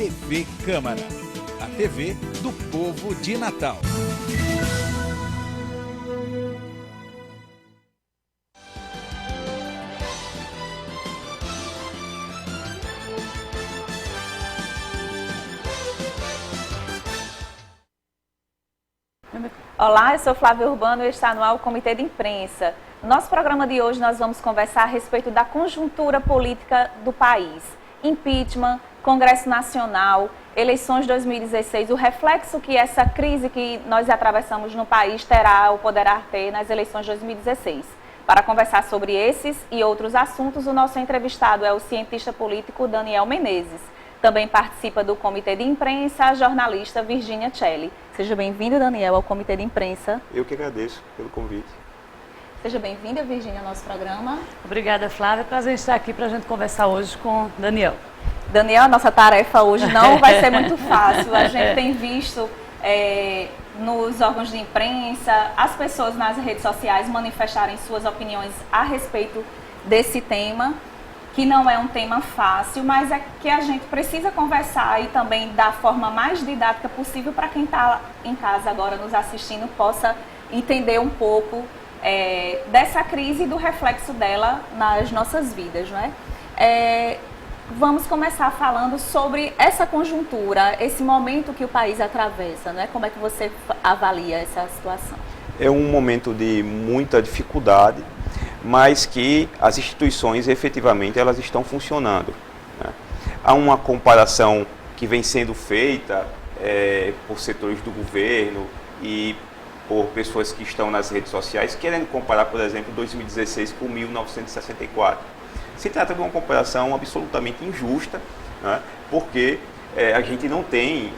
TV Câmara, a TV do povo de Natal. Olá, eu sou Flávia Urbano e está no ar o Comitê de Imprensa. No nosso programa de hoje nós vamos conversar a respeito da conjuntura política do país. Impeachment, Congresso Nacional, eleições 2016, o reflexo que essa crise que nós atravessamos no país terá ou poderá ter nas eleições 2016. Para conversar sobre esses e outros assuntos, o nosso entrevistado é o cientista político Daniel Menezes. Também participa do Comitê de Imprensa a jornalista Virginia Celli. Seja bem-vindo, Daniel, ao Comitê de Imprensa. Eu que agradeço pelo convite. Seja bem-vinda, Virginia, ao nosso programa. Obrigada, Flávia. Prazer estar aqui para a gente conversar hoje com Daniel. Daniel, a nossa tarefa hoje não vai ser muito fácil. A gente tem visto nos órgãos de imprensa as pessoas nas redes sociais manifestarem suas opiniões a respeito desse tema, que não é um tema fácil, mas é que a gente precisa conversar e também da forma mais didática possível para quem está em casa agora nos assistindo possa entender um pouco dessa crise e do reflexo dela nas nossas vidas, não é? Vamos começar falando sobre essa conjuntura, esse momento que o país atravessa, não é? Como é que você avalia essa situação? É um momento de muita dificuldade, mas que as instituições efetivamente elas estão funcionando, né? Há uma comparação que vem sendo feita por setores do governo e por pessoas que estão nas redes sociais, querendo comparar, por exemplo, 2016 com 1964. Se trata de uma comparação absolutamente injusta, né? Porque a gente não tem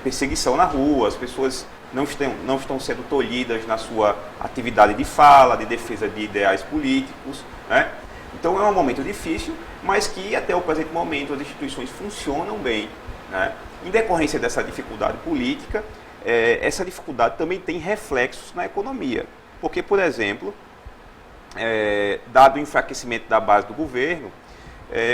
perseguição na rua, as pessoas não estão sendo tolhidas na sua atividade de fala, de defesa de ideais políticos, né? Então é um momento difícil, mas que até o presente momento as instituições funcionam bem, né? Em decorrência dessa dificuldade política, essa dificuldade também tem reflexos na economia. Porque, por exemplo, dado o enfraquecimento da base do governo,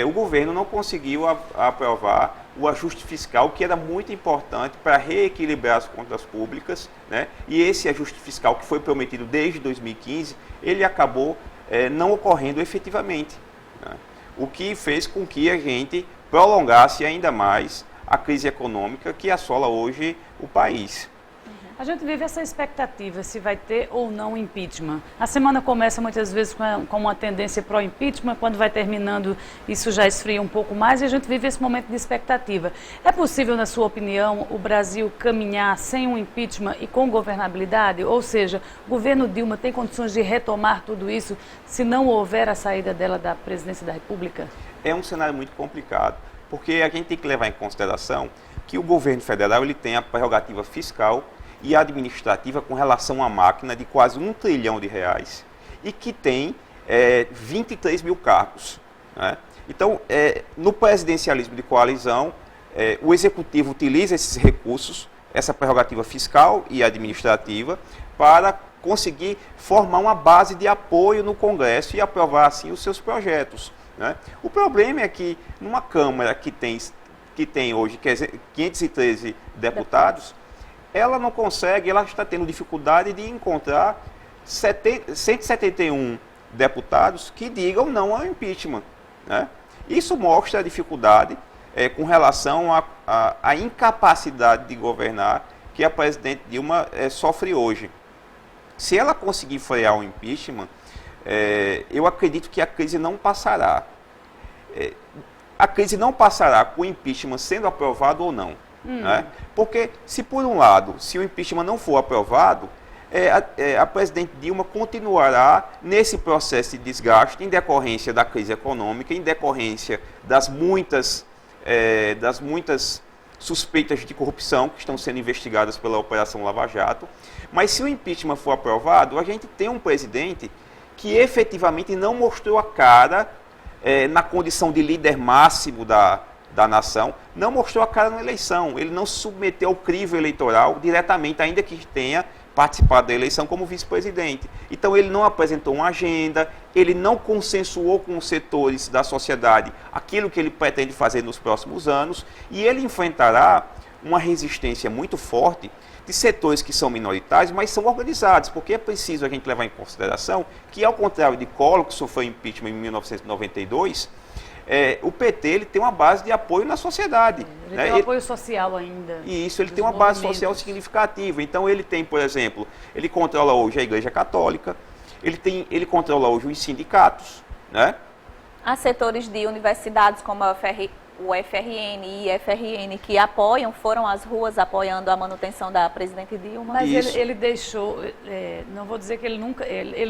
o governo não conseguiu aprovar o ajuste fiscal, que era muito importante para reequilibrar as contas públicas, né? E esse ajuste fiscal que foi prometido desde 2015, ele acabou não ocorrendo efetivamente, né? O que fez com que a gente prolongasse ainda mais a crise econômica que assola hoje o país. A gente vive essa expectativa se vai ter ou não impeachment. A semana começa muitas vezes com uma tendência pró-impeachment, quando vai terminando isso já esfria um pouco mais e a gente vive esse momento de expectativa. É possível, na sua opinião, o Brasil caminhar sem um impeachment e com governabilidade? Ou seja, o governo Dilma tem condições de retomar tudo isso se não houver a saída dela da presidência da República? É um cenário muito complicado, porque a gente tem que levar em consideração que o governo federal ele tem a prerrogativa fiscal e administrativa com relação à máquina de quase R$1 trilhão e que tem 23 mil cargos, né? Então, no presidencialismo de coalizão, o executivo utiliza esses recursos, essa prerrogativa fiscal e administrativa, para conseguir formar uma base de apoio no Congresso e aprovar assim os seus projetos, né? O problema é que numa Câmara que tem hoje 513 deputados, ela não consegue, ela está tendo dificuldade de encontrar 171 deputados que digam não ao impeachment, né? Isso mostra a dificuldade com relação à incapacidade de governar que a presidente Dilma sofre hoje. Se ela conseguir frear o impeachment, eu acredito que a crise não passará. A crise não passará com o impeachment sendo aprovado ou não. Né? Porque, se por um lado, se o impeachment não for aprovado, a presidente Dilma continuará nesse processo de desgaste em decorrência da crise econômica, em decorrência das muitas suspeitas de corrupção que estão sendo investigadas pela Operação Lava Jato. Mas se o impeachment for aprovado, a gente tem um presidente que efetivamente não mostrou a cara na condição de líder máximo da nação, não mostrou a cara na eleição, ele não se submeteu ao crivo eleitoral diretamente, ainda que tenha participar da eleição como vice-presidente. Então ele não apresentou uma agenda, ele não consensuou com os setores da sociedade aquilo que ele pretende fazer nos próximos anos, e ele enfrentará uma resistência muito forte de setores que são minoritários, mas são organizados, porque é preciso a gente levar em consideração que, ao contrário de Collor, que sofreu impeachment em 1992, o PT ele tem uma base de apoio na sociedade. Ele tem um apoio social ainda. E isso, ele tem uma base social significativa. Então ele tem, por exemplo, ele controla hoje a Igreja Católica, ele controla hoje os sindicatos, né? Há setores de universidades como o FRN e IFRN que foram às ruas apoiando a manutenção da presidente Dilma. Mas ele deixou, não vou dizer que ele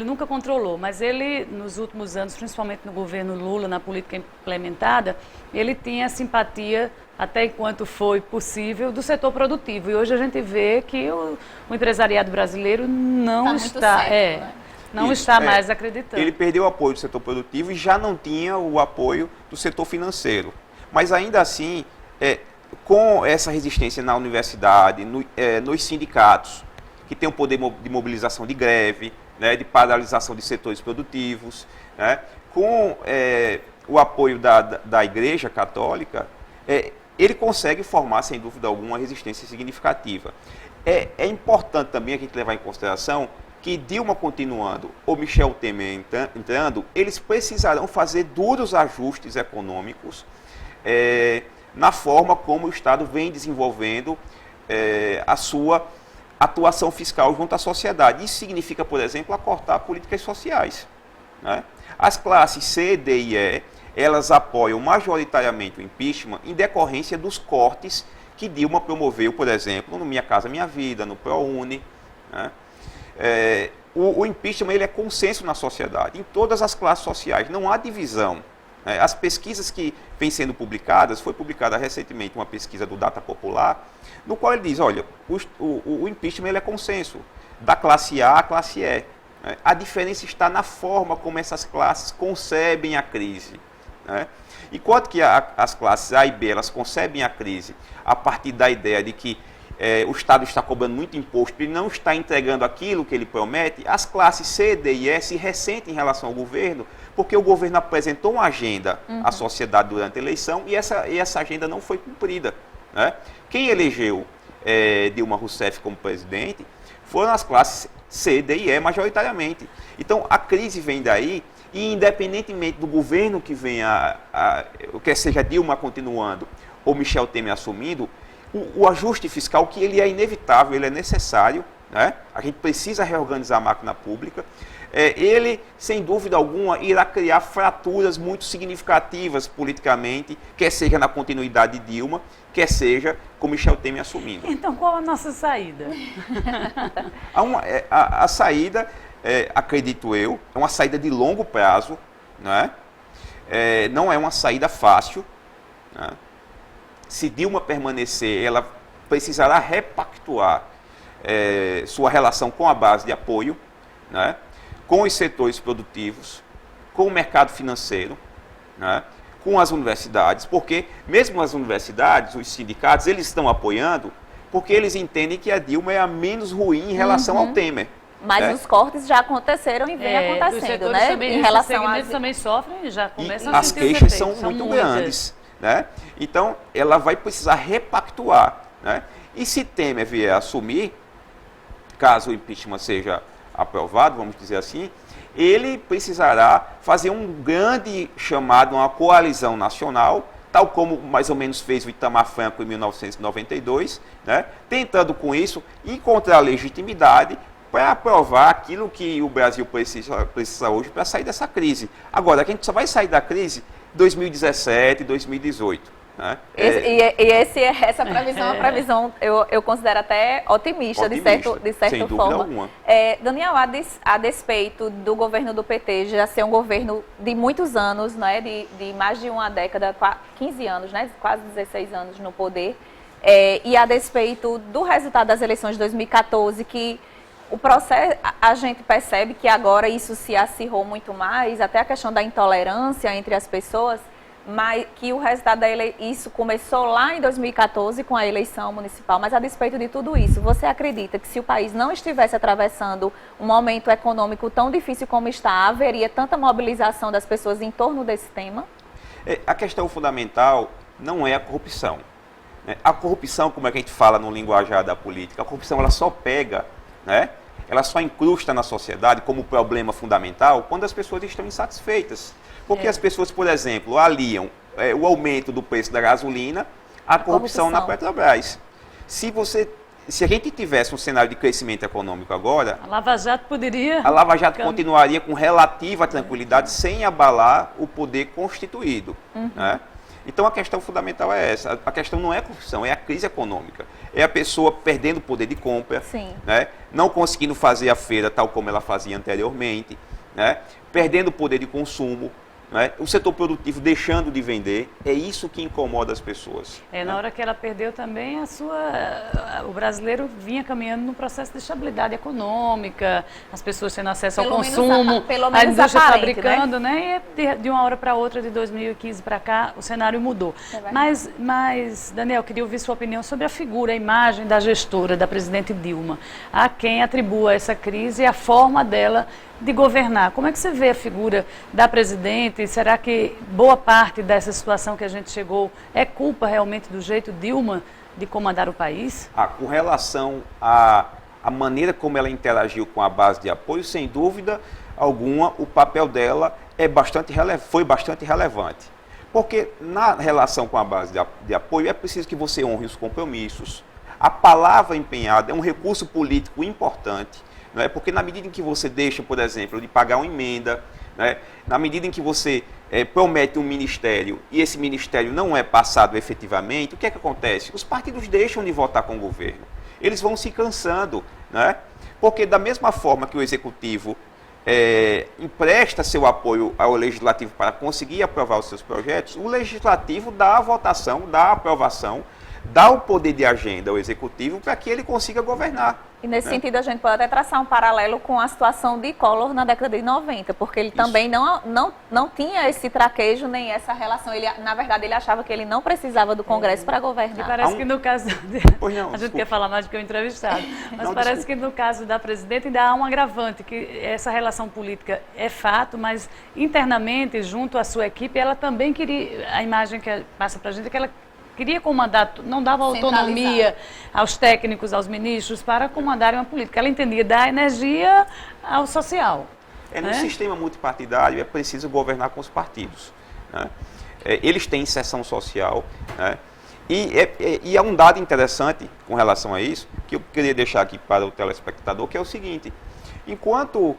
nunca controlou, mas ele, nos últimos anos, principalmente no governo Lula, na política implementada, ele tinha simpatia, até enquanto foi possível, do setor produtivo. E hoje a gente vê que o empresariado brasileiro não está... Não está mais acreditando. Ele perdeu o apoio do setor produtivo e já não tinha o apoio do setor financeiro. Mas ainda assim, com essa resistência na universidade, nos sindicatos, que tem o poder de mobilização de greve, né, de paralisação de setores produtivos, né, com o apoio da Igreja Católica, ele consegue formar, sem dúvida alguma, uma resistência significativa. É importante também a gente levar em consideração que Dilma continuando ou Michel Temer entrando, eles precisarão fazer duros ajustes econômicos na forma como o Estado vem desenvolvendo a sua atuação fiscal junto à sociedade. Isso significa, por exemplo, acortar políticas sociais, né? As classes C, D e E, elas apoiam majoritariamente o impeachment em decorrência dos cortes que Dilma promoveu, por exemplo, no Minha Casa Minha Vida, no ProUni, né? O impeachment ele é consenso na sociedade, em todas as classes sociais, não há divisão. As pesquisas que vêm sendo publicadas, foi publicada recentemente uma pesquisa do Data Popular, no qual ele diz, olha, o impeachment ele é consenso, da classe A à classe E. A diferença está na forma como essas classes concebem a crise. Enquanto que as classes A e B, elas concebem a crise a partir da ideia de que o Estado está cobrando muito imposto e não está entregando aquilo que ele promete, as classes C, D e E se ressentem em relação ao governo, porque o governo apresentou uma agenda à sociedade durante a eleição e essa agenda não foi cumprida, né? Quem elegeu Dilma Rousseff como presidente foram as classes C, D e E majoritariamente. Então a crise vem daí, e independentemente do governo que venha, quer seja Dilma continuando ou Michel Temer assumindo, o ajuste fiscal, que ele é inevitável, ele é necessário, né? A gente precisa reorganizar a máquina pública, ele, sem dúvida alguma, irá criar fraturas muito significativas politicamente, quer seja na continuidade de Dilma, quer seja com Michel Temer assumindo. Então, qual a nossa saída? A saída, acredito eu, é uma saída de longo prazo, né? Não é uma saída fácil, né? Se Dilma permanecer, ela precisará repactuar sua relação com a base de apoio, né, com os setores produtivos, com o mercado financeiro, né, com as universidades, porque mesmo as universidades, os sindicatos, eles estão apoiando porque eles entendem que a Dilma é a menos ruim em relação ao Temer. Mas os cortes já aconteceram e vem acontecendo, né? Também, em relação às também sofrem e já começam a sentir as queixas são muito grandes, né? Então, ela vai precisar repactuar, né? E se Temer vier a assumir, caso o impeachment seja aprovado, vamos dizer assim, ele precisará fazer um grande chamado, uma coalizão nacional, tal como mais ou menos fez o Itamar Franco em 1992, né? Tentando com isso encontrar legitimidade para aprovar aquilo que o Brasil precisa hoje para sair dessa crise. Agora, a gente só vai sair da crise em 2017, 2018. Né? Essa previsão é uma previsão, eu considero até otimista de certa forma. Daniel, a despeito do governo do PT já ser um governo de muitos anos, né, de mais de uma década, 15 anos, né, quase 16 anos no poder, e a despeito do resultado das eleições de 2014, que o processo, a gente percebe que agora isso se acirrou muito mais, até a questão da intolerância entre as pessoas. mas que o resultado isso começou lá em 2014 com a eleição municipal, mas a despeito de tudo isso, você acredita que se o país não estivesse atravessando um momento econômico tão difícil como está, haveria tanta mobilização das pessoas em torno desse tema? A questão fundamental não é a corrupção. A corrupção, como é que a gente fala no linguajar da política, a corrupção ela só pega, né? Ela só incrusta na sociedade como problema fundamental quando as pessoas estão insatisfeitas. Porque as pessoas, por exemplo, aliam o aumento do preço da gasolina à corrupção na Petrobras. Se a gente tivesse um cenário de crescimento econômico agora, a Lava Jato poderia... A Lava Jato continuaria com relativa tranquilidade, sem abalar o poder constituído. Né? Então a questão fundamental é essa. A questão não é a corrupção, é a crise econômica. É a pessoa perdendo o poder de compra, né? Não conseguindo fazer a feira tal como ela fazia anteriormente, né? Perdendo o poder de consumo. Né? O setor produtivo deixando de vender, é isso que incomoda as pessoas. Na hora que ela perdeu também, o brasileiro vinha caminhando num processo de estabilidade econômica, as pessoas tendo acesso ao consumo, a indústria fabricando, né? E de uma hora para outra, de 2015 para cá, o cenário mudou. Mas, Daniel, queria ouvir sua opinião sobre a figura, a imagem da gestora, da presidente Dilma, a quem atribua essa crise e a forma dela de governar. Como é que você vê a figura da presidente? Será que boa parte dessa situação que a gente chegou é culpa realmente do jeito Dilma de comandar o país? Com relação à maneira como ela interagiu com a base de apoio, sem dúvida alguma, o papel dela foi bastante relevante. Porque na relação com a base de apoio é preciso que você honre os compromissos. A palavra empenhada é um recurso político importante. Porque na medida em que você deixa, por exemplo, de pagar uma emenda, né? Na medida em que você promete um ministério e esse ministério não é passado efetivamente, o que é que acontece? Os partidos deixam de votar com o governo. Eles vão se cansando, né? Porque da mesma forma que o executivo empresta seu apoio ao legislativo para conseguir aprovar os seus projetos, o legislativo dá a votação, dá a aprovação, dá o poder de agenda ao executivo para que ele consiga governar. E nesse sentido a gente pode até traçar um paralelo com a situação de Collor na década de 90, porque ele também não tinha esse traquejo nem essa relação. Na verdade, ele achava que ele não precisava do Congresso para governar. E parece que no caso... a gente quer falar mais do que o entrevistado, mas parece que no caso da presidente ainda há um agravante, que essa relação política é fato, mas internamente, junto à sua equipe, ela também queria... A imagem que passa para a gente é que ela queria comandar, não dava autonomia aos técnicos, aos ministros, para comandarem uma política. Ela entendia da energia ao social. No sistema multipartidário é preciso governar com os partidos. Né? Eles têm inserção social. Né? E há um dado interessante com relação a isso, que eu queria deixar aqui para o telespectador, que é o seguinte: enquanto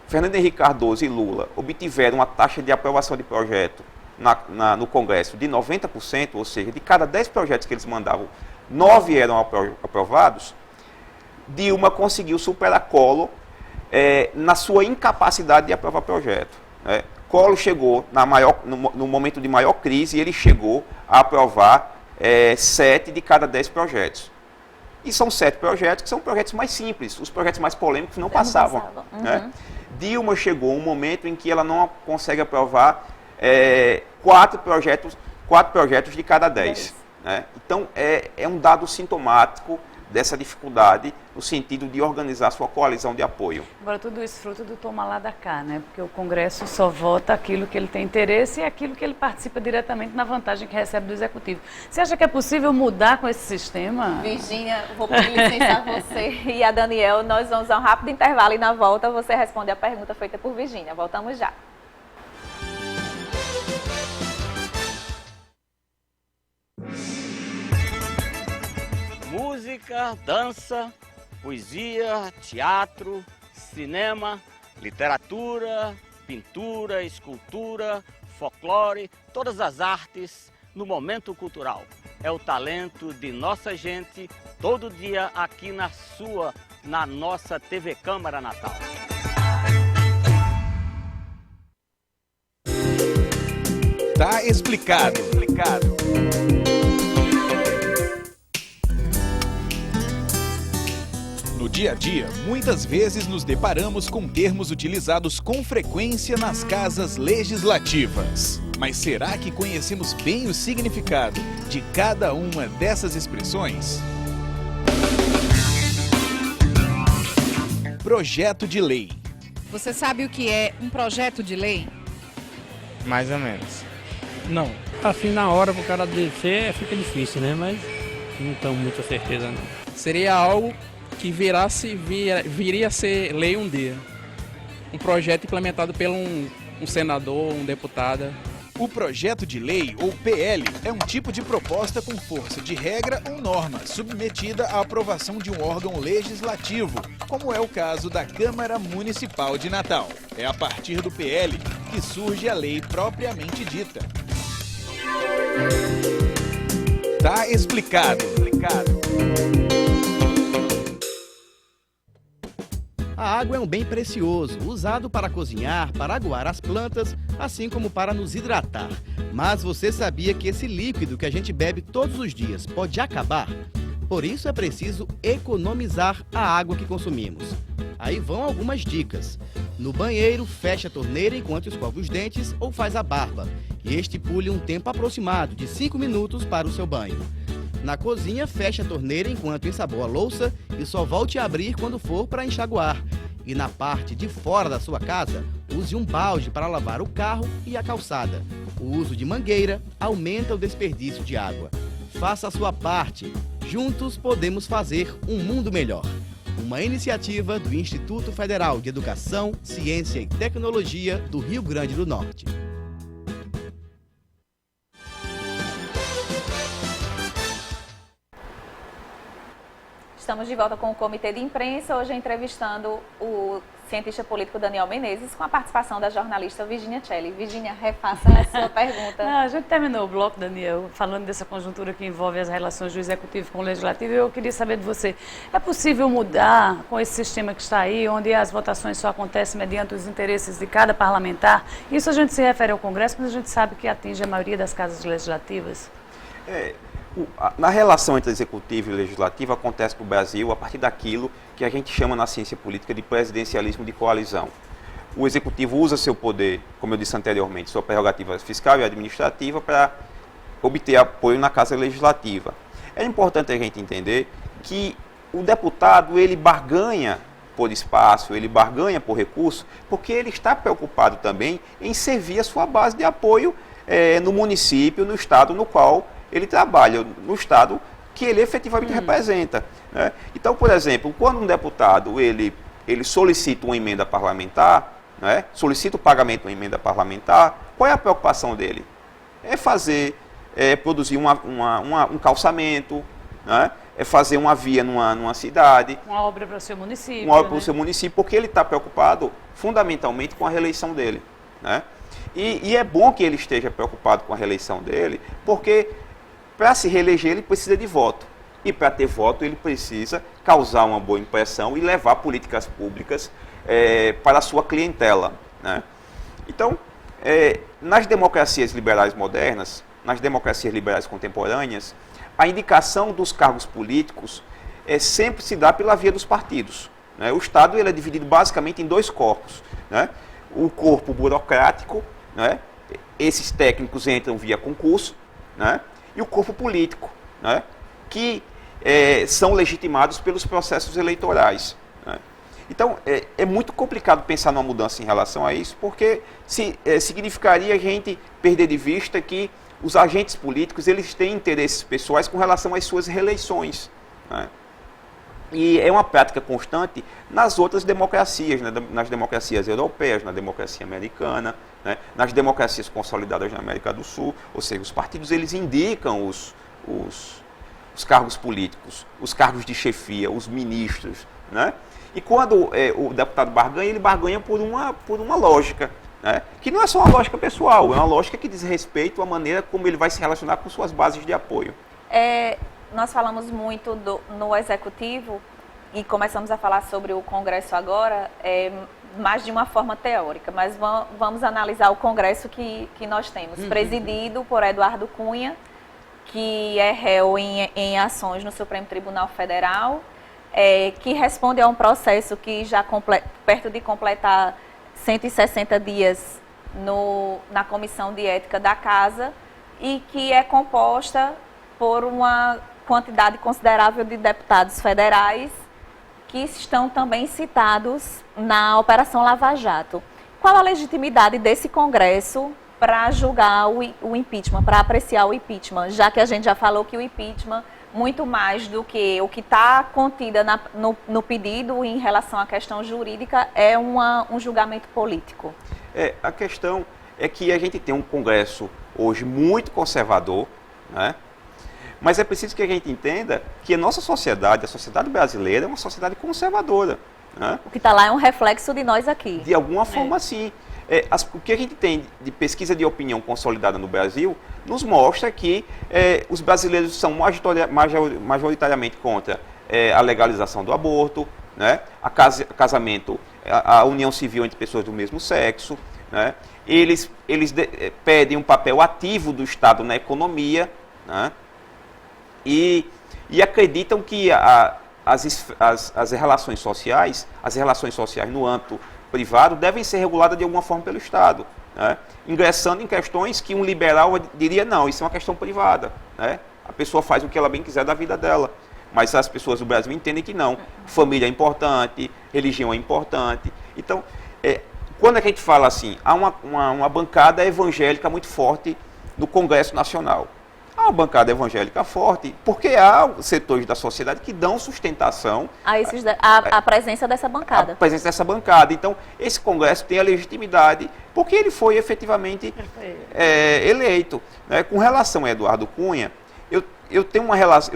Fernando Henrique Cardoso e Lula obtiveram uma taxa de aprovação de projeto no Congresso de 90%, ou seja, de cada 10 projetos que eles mandavam, 9 eram aprovados, Dilma conseguiu superar Collor na sua incapacidade de aprovar projeto. Né? Collor chegou no momento de maior crise, ele chegou a aprovar 7 de cada 10 projetos. E são 7 projetos que são projetos mais simples, os projetos mais polêmicos não passavam. Né? Dilma chegou a um momento em que ela não consegue aprovar 4 projetos de cada 10. Né? Então, é um dado sintomático dessa dificuldade no sentido de organizar sua coalizão de apoio. Agora, tudo isso fruto do toma lá da cá, né? Porque o Congresso só vota aquilo que ele tem interesse e aquilo que ele participa diretamente na vantagem que recebe do Executivo. Você acha que é possível mudar com esse sistema? Virgínia, vou pedir licença a você e a Daniel. Nós vamos a um rápido intervalo e na volta você responde a pergunta feita por Virgínia. Voltamos já. Música, dança, poesia, teatro, cinema, literatura, pintura, escultura, folclore, todas as artes no momento cultural. É o talento de nossa gente todo dia aqui na nossa TV Câmara Natal. Tá explicado. No dia a dia, muitas vezes nos deparamos com termos utilizados com frequência nas casas legislativas. Mas será que conhecemos bem o significado de cada uma dessas expressões? Projeto de lei. Você sabe o que é um projeto de lei? Mais ou menos. Não. Assim, na hora pro cara descer fica difícil, né? Mas não tenho muita certeza, não. Seria algo que viria a ser lei um dia. Um projeto implementado por um senador, um deputado. O projeto de lei, ou PL, é um tipo de proposta com força de regra ou norma, submetida à aprovação de um órgão legislativo, como é o caso da Câmara Municipal de Natal. É a partir do PL que surge a lei propriamente dita. Tá explicado. A água é um bem precioso, usado para cozinhar, para aguar as plantas, assim como para nos hidratar. Mas você sabia que esse líquido que a gente bebe todos os dias pode acabar? Por isso é preciso economizar a água que consumimos. Aí vão algumas dicas. No banheiro, feche a torneira enquanto escova os dentes ou faz a barba. E estipule um tempo aproximado de 5 minutos para o seu banho. Na cozinha, feche a torneira enquanto ensaboa a louça e só volte a abrir quando for para enxaguar. E na parte de fora da sua casa, use um balde para lavar o carro e a calçada. O uso de mangueira aumenta o desperdício de água. Faça a sua parte. Juntos podemos fazer um mundo melhor. Uma iniciativa do Instituto Federal de Educação, Ciência e Tecnologia do Rio Grande do Norte. Estamos de volta com o Comitê de Imprensa, hoje entrevistando o cientista político Daniel Menezes, com a participação da jornalista Virginia Celli. Virginia, refaça a sua pergunta. Não, a gente terminou o bloco, Daniel, falando dessa conjuntura que envolve as relações do Executivo com o Legislativo, e eu queria saber de você, é possível mudar com esse sistema que está aí, onde as votações só acontecem mediante os interesses de cada parlamentar? Isso a gente se refere ao Congresso, mas a gente sabe que atinge a maioria das casas legislativas. Na relação entre executivo e legislativo acontece no Brasil a partir daquilo que a gente chama na ciência política de presidencialismo de coalizão. O executivo usa seu poder, como eu disse anteriormente, sua prerrogativa fiscal e administrativa para obter apoio na casa legislativa. É importante a gente entender que o deputado ele barganha por espaço, ele barganha por recurso, porque ele está preocupado também em servir a sua base de apoio no município, no estado no qual ele trabalha, no estado que ele efetivamente representa, né? Então, por exemplo, quando um deputado ele solicita uma emenda parlamentar, né, solicita o pagamento de uma emenda parlamentar, qual é a preocupação dele? É produzir um calçamento, né, é fazer uma via numa cidade. Uma obra para o seu município. Uma obra para o seu município, porque ele está preocupado fundamentalmente com a reeleição dele, né? E é bom que ele esteja preocupado com a reeleição dele, porque para se reeleger, ele precisa de voto. E para ter voto, ele precisa causar uma boa impressão e levar políticas públicas para a sua clientela, né? Então, nas democracias liberais modernas, nas democracias liberais contemporâneas, a indicação dos cargos políticos sempre se dá pela via dos partidos, né? O Estado ele é dividido basicamente em 2 corpos, né? O corpo burocrático, né? Esses técnicos entram via concurso, né? E o corpo político, né, que são legitimados pelos processos eleitorais, né? Então, é muito complicado pensar numa mudança em relação a isso, porque significaria a gente perder de vista que os agentes políticos eles têm interesses pessoais com relação às suas reeleições, né? E é uma prática constante nas outras democracias, né, nas democracias europeias, na democracia americana, né, nas democracias consolidadas na América do Sul, ou seja, os partidos eles indicam os cargos políticos, os cargos de chefia, os ministros, né? E quando o deputado barganha, ele barganha por uma lógica, né, que não é só uma lógica pessoal, é uma lógica que diz respeito à maneira como ele vai se relacionar com suas bases de apoio. Nós falamos muito no Executivo e começamos a falar sobre o Congresso agora, mais de uma forma teórica, mas vamos analisar o Congresso que nós temos, presidido por Eduardo Cunha, que é réu em ações no Supremo Tribunal Federal, que responde a um processo que já perto de completar 160 dias na Comissão de Ética da Casa e que é composta por uma quantidade considerável de deputados federais que estão também citados na Operação Lava Jato. Qual a legitimidade desse Congresso para julgar o impeachment, para apreciar o impeachment, já que a gente já falou que o impeachment, muito mais do que o que está contida no pedido em relação à questão jurídica, é um julgamento político? A questão é que a gente tem um Congresso hoje muito conservador, né? Mas é preciso que a gente entenda que a nossa sociedade, a sociedade brasileira, é uma sociedade conservadora, né? O que está lá é um reflexo de nós aqui. De alguma forma, sim. O que a gente tem de pesquisa de opinião consolidada no Brasil nos mostra que os brasileiros são majoritariamente contra a legalização do aborto, né? Casamento, a união civil entre pessoas do mesmo sexo, né? Eles pedem um papel ativo do Estado na economia, né? E acreditam que as relações sociais no âmbito privado devem ser reguladas de alguma forma pelo Estado, né? Ingressando em questões que um liberal diria, não, isso é uma questão privada, né? A pessoa faz o que ela bem quiser da vida dela. Mas as pessoas do Brasil entendem que não. Família é importante, religião é importante. Então, quando a gente fala assim, há uma bancada evangélica muito forte no Congresso Nacional. Há uma bancada evangélica forte, porque há setores da sociedade que dão sustentação à presença dessa bancada. A presença dessa bancada. Então, esse Congresso tem a legitimidade, porque ele foi efetivamente eleito, né? Com relação a Eduardo Cunha, eu tenho uma relação,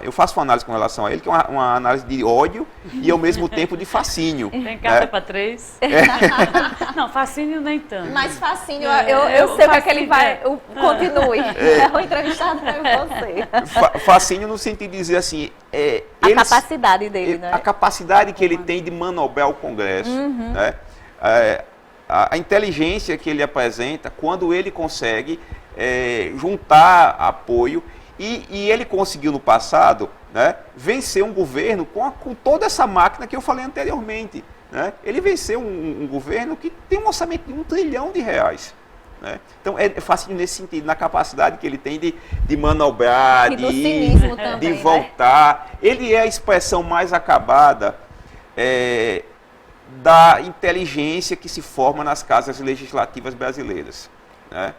eu faço uma análise com relação a ele, que é uma análise de ódio e ao mesmo tempo de fascínio. Tem carta para 3? Não, fascínio nem tanto. Mas fascínio, eu sei que ele vai. Continue. O entrevistado é você. Fascínio no sentido de dizer assim. A capacidade dele, né? A capacidade que ele tem de manobrar o Congresso. Né? A inteligência que ele apresenta quando ele consegue juntar apoio. E ele conseguiu no passado, né, vencer um governo com toda essa máquina que eu falei anteriormente, né? Ele venceu um governo que tem um orçamento de R$1 trilhão. Né? Então é fácil nesse sentido, na capacidade que ele tem de manobrar, de voltar. Né? Ele é a expressão mais acabada da inteligência que se forma nas casas legislativas brasileiras, né?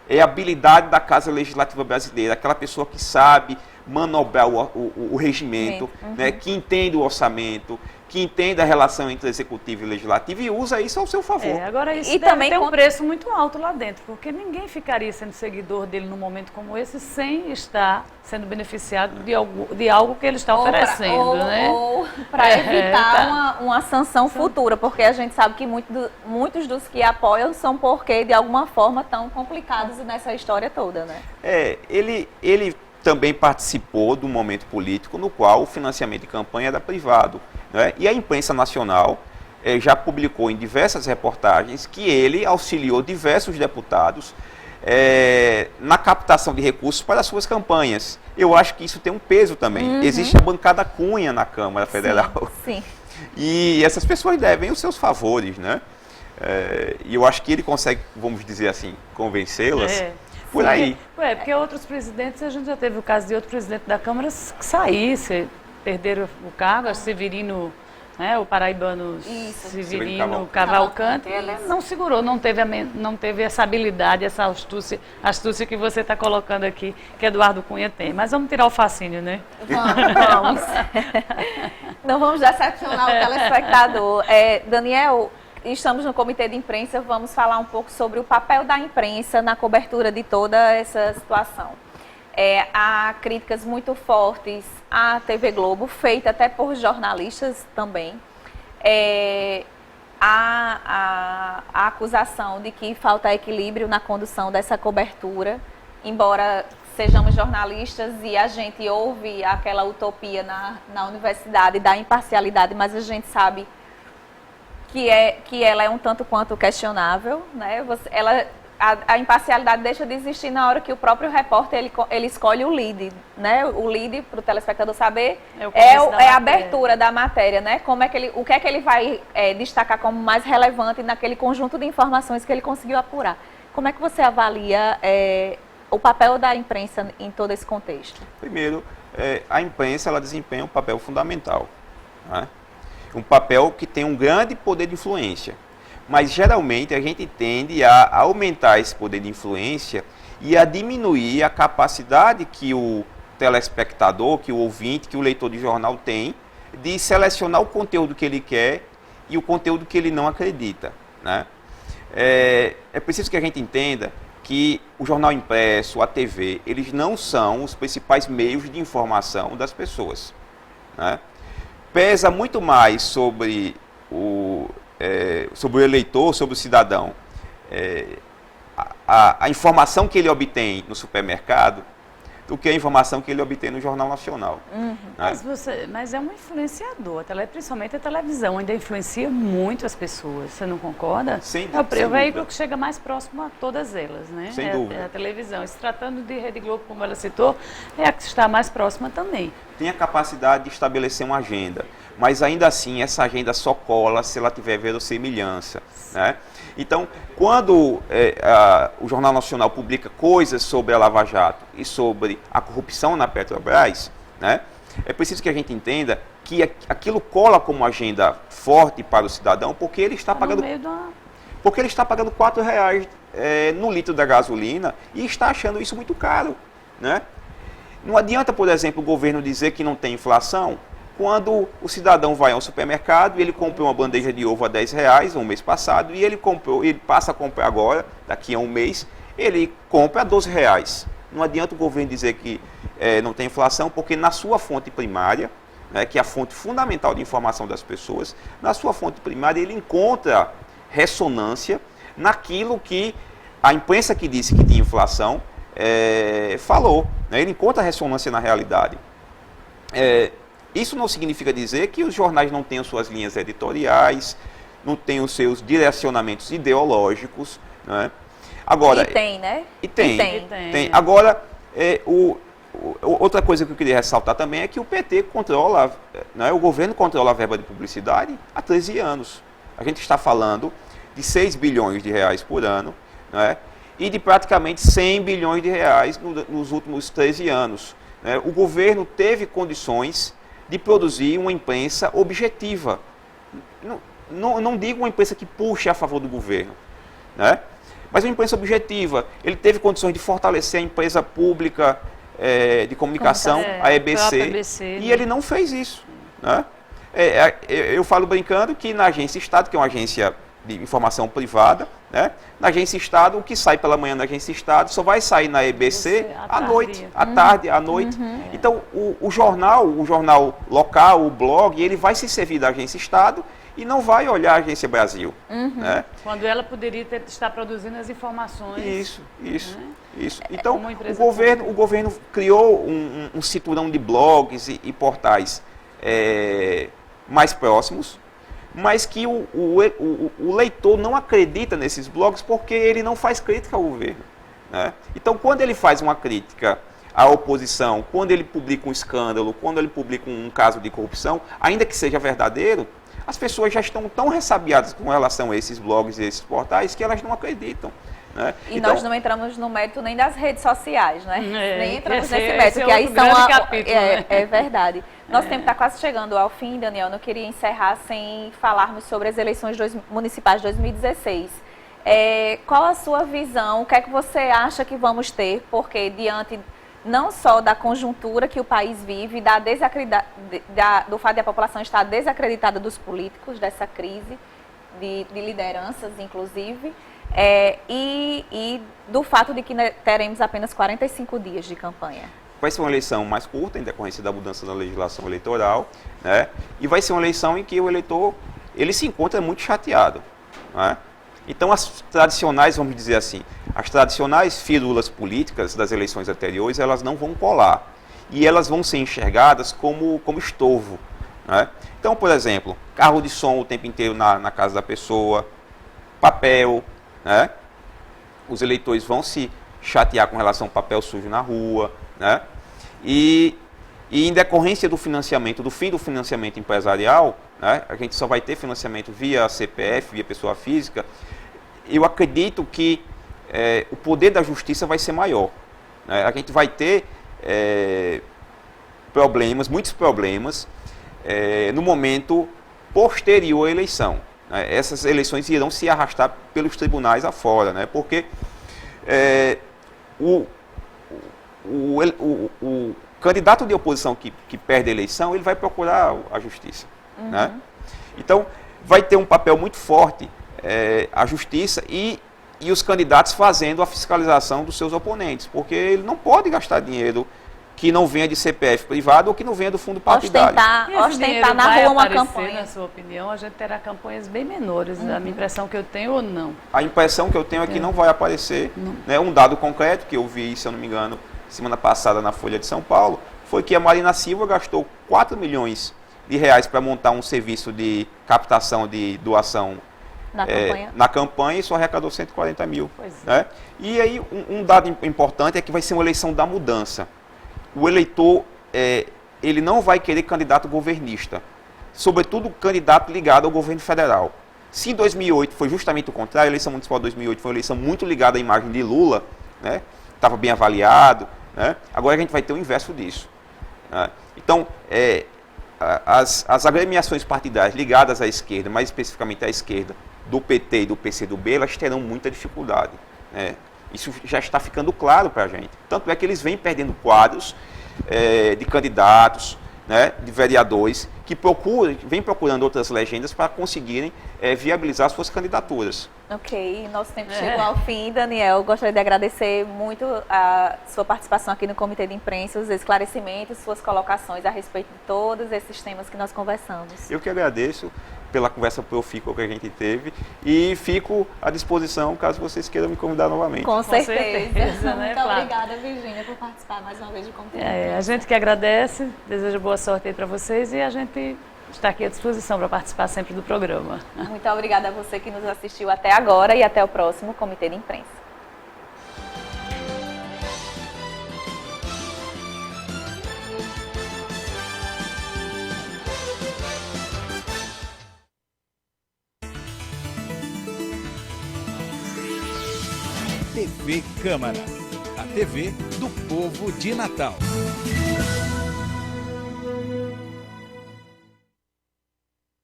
É a habilidade da Casa Legislativa Brasileira, aquela pessoa que sabe manobrar o regimento, né, que entende o orçamento, que entende a relação entre executivo e legislativo e usa isso ao seu favor. Agora isso também tem um preço muito alto lá dentro, porque ninguém ficaria sendo seguidor dele num momento como esse sem estar sendo beneficiado de algo que ele está oferecendo, né? Ou para evitar uma sanção futura, porque a gente sabe que muitos dos que apoiam são porque de alguma forma estão complicados nessa história toda, né? Ele também participou de um momento político no qual o financiamento de campanha era privado, né? E a imprensa nacional já publicou em diversas reportagens que ele auxiliou diversos deputados na captação de recursos para as suas campanhas. Eu acho que isso tem um peso também. Existe a bancada Cunha na Câmara Federal. Sim. E essas pessoas devem os seus favores, né? E eu acho que ele consegue, vamos dizer assim, convencê-las. Por aí. Porque outros presidentes, a gente já teve o caso de outro presidente da Câmara que perderam o cargo, Severino, né, o paraibano Severino Cavalcante, ele não segurou, não teve essa habilidade, essa astúcia que você está colocando aqui, que Eduardo Cunha tem. Mas vamos tirar o fascínio, né? Vamos. Não vamos decepcionar o telespectador. Daniel, estamos no comitê de imprensa, vamos falar um pouco sobre o papel da imprensa na cobertura de toda essa situação. Há críticas muito fortes à TV Globo, feita até por jornalistas também. Há a acusação de que falta equilíbrio na condução dessa cobertura, embora sejamos jornalistas e a gente ouve aquela utopia na universidade da imparcialidade, mas a gente sabe que ela é um tanto quanto questionável, né? a imparcialidade deixa de existir na hora que o próprio repórter ele escolhe o lead, né? O lead, para o telespectador saber, é a abertura da matéria, né? O que é que ele vai destacar como mais relevante naquele conjunto de informações que ele conseguiu apurar. Como é que você avalia o papel da imprensa em todo esse contexto? Primeiro, a imprensa ela desempenha um papel fundamental, né? Um papel que tem um grande poder de influência. Mas geralmente a gente tende a aumentar esse poder de influência e a diminuir a capacidade que o telespectador, que o ouvinte, que o leitor de jornal tem de selecionar o conteúdo que ele quer e o conteúdo que ele não acredita, né? É preciso que a gente entenda que o jornal impresso, a TV, eles não são os principais meios de informação das pessoas, né? Pesa muito mais sobre o eleitor, sobre o cidadão, a informação que ele obtém no supermercado do que a informação que ele obtém no Jornal Nacional. Uhum. Né? Mas é um influenciador, principalmente a televisão, ainda influencia muito as pessoas, você não concorda? Sem É o veículo dúvida. que chega mais próximo a todas elas, né? Sem dúvida. A televisão. E se tratando de Rede Globo, como ela citou, é a que está mais próxima também. Tem a capacidade de estabelecer uma agenda, mas ainda assim essa agenda só cola se ela tiver verossimilhança, né? Então, quando o Jornal Nacional publica coisas sobre a Lava Jato e sobre a corrupção na Petrobras, né, é preciso que a gente entenda que aquilo cola como agenda forte para o cidadão, porque ele está pagando R$4 no litro da gasolina e está achando isso muito caro, né? Não adianta, por exemplo, o governo dizer que não tem inflação, quando o cidadão vai ao supermercado e ele compra uma bandeja de ovo a R$10 no mês passado e ele passa a comprar agora, daqui a um mês, ele compra a R$12. Não adianta o governo dizer que não tem inflação, porque na sua fonte primária, né, que é a fonte fundamental de informação das pessoas, na sua fonte primária ele encontra ressonância naquilo que a imprensa que disse que tinha inflação falou, né? Ele encontra ressonância na realidade. Isso não significa dizer que os jornais não tenham suas linhas editoriais, não tenham seus direcionamentos ideológicos, né? Agora, E tem, né? E tem. Tem. Agora, outra coisa que eu queria ressaltar também é que o PT controla, né, o governo controla a verba de publicidade há 13 anos. A gente está falando de 6 bilhões de reais por ano, né, e de praticamente 100 bilhões de reais nos últimos 13 anos. Né? O governo teve condições de produzir uma imprensa objetiva. Não digo uma imprensa que puxe a favor do governo, né? Mas uma imprensa objetiva. Ele teve condições de fortalecer a empresa pública de comunicação, a EBC, e ele não fez isso, né? Eu falo brincando que na Agência Estado, que é uma agência de informação privada, né? Na Agência Estado, o que sai pela manhã na Agência Estado só vai sair na EBC à noite, à tarde, à noite. Então, o jornal local, o blog, ele vai se servir da Agência Estado e não vai olhar a Agência Brasil. Né? Quando ela poderia estar produzindo as informações. Isso. Então, o governo criou um cinturão de blogs e portais mais próximos, mas que o leitor não acredita nesses blogs porque ele não faz crítica ao governo, né? Então, quando ele faz uma crítica à oposição, quando ele publica um escândalo, quando ele publica um caso de corrupção, ainda que seja verdadeiro, as pessoas já estão tão ressabiadas com relação a esses blogs e esses portais que elas não acreditam, né? E então, nós não entramos no mérito nem das redes sociais, né? Nem entramos esse nesse mérito, é que aí outro são grande capítulo, né? É verdade. Nosso tempo está quase chegando ao fim, Daniel. Não queria encerrar sem falarmos sobre as eleições municipais de 2016. Qual a sua visão? O que é que você acha que vamos ter? Porque diante não só da conjuntura que o país vive, do fato de a população estar desacreditada dos políticos, dessa crise de lideranças, inclusive, e do fato de que teremos apenas 45 dias de campanha. vai ser uma eleição mais curta, em decorrência da mudança na legislação eleitoral, né? E vai ser uma eleição em que o eleitor ele se encontra muito chateado, né? Então, as tradicionais, vamos dizer assim, as tradicionais firulas políticas das eleições anteriores, elas não vão colar. E elas vão ser enxergadas como estorvo, né? Então, por exemplo, carro de som o tempo inteiro na casa da pessoa, papel, né? os eleitores vão se chatear com relação ao papel sujo na rua, né? E em decorrência do financiamento, do fim do financiamento empresarial, né, a gente só vai ter financiamento via CPF, via pessoa física. Eu acredito que o poder da justiça vai ser maior, né? A gente vai ter muitos problemas, no momento posterior à eleição, né? Essas eleições irão se arrastar pelos tribunais afora, né? Porque o candidato de oposição que perde a eleição, ele vai procurar a justiça, né? Então, vai ter um papel muito forte a justiça e os candidatos fazendo a fiscalização dos seus oponentes, porque ele não pode gastar dinheiro que não venha de CPF privado ou que não venha do fundo partidário. Ostentar na rua uma campanha. Na sua opinião, a gente terá campanhas bem menores, a minha impressão que eu tenho ou não? A impressão que eu tenho é que não vai aparecer, né? Um dado concreto que eu vi, se eu não me engano, semana passada na Folha de São Paulo, foi que a Marina Silva gastou 4 milhões de reais para montar um serviço de captação de doação na campanha e só arrecadou 140 mil. Né? E aí um dado importante é que vai ser uma eleição da mudança. O eleitor, ele não vai querer candidato governista, sobretudo candidato ligado ao governo federal. Se em 2008 foi justamente o contrário, a eleição municipal de 2008 foi uma eleição muito ligada à imagem de Lula, né? Estava bem avaliado, né? Agora a gente vai ter o inverso disso, né? Então, as agremiações partidárias ligadas à esquerda, mais especificamente à esquerda, do PT e do PCdoB, elas terão muita dificuldade, né? Isso já está ficando claro para a gente. Tanto é que eles vêm perdendo quadros de candidatos, né, de vereadores, que vêm procurando outras legendas para conseguirem viabilizar suas candidaturas. Ok, nosso tempo chegou ao fim. Daniel, gostaria de agradecer muito a sua participação aqui no Comitê de Imprensa, os esclarecimentos, suas colocações a respeito de todos esses temas que nós conversamos. Eu que agradeço pela conversa profícua que a gente teve e fico à disposição caso vocês queiram me convidar novamente. Com certeza. Né? Muito obrigada, Virgínia, por participar mais uma vez do Comitê de Imprensa. A gente que agradece, deseja boa sorte aí para vocês e a gente está aqui à disposição para participar sempre do programa. Muito obrigada a você que nos assistiu até agora e até o próximo Comitê de Imprensa. TV Câmara, a TV do povo de Natal.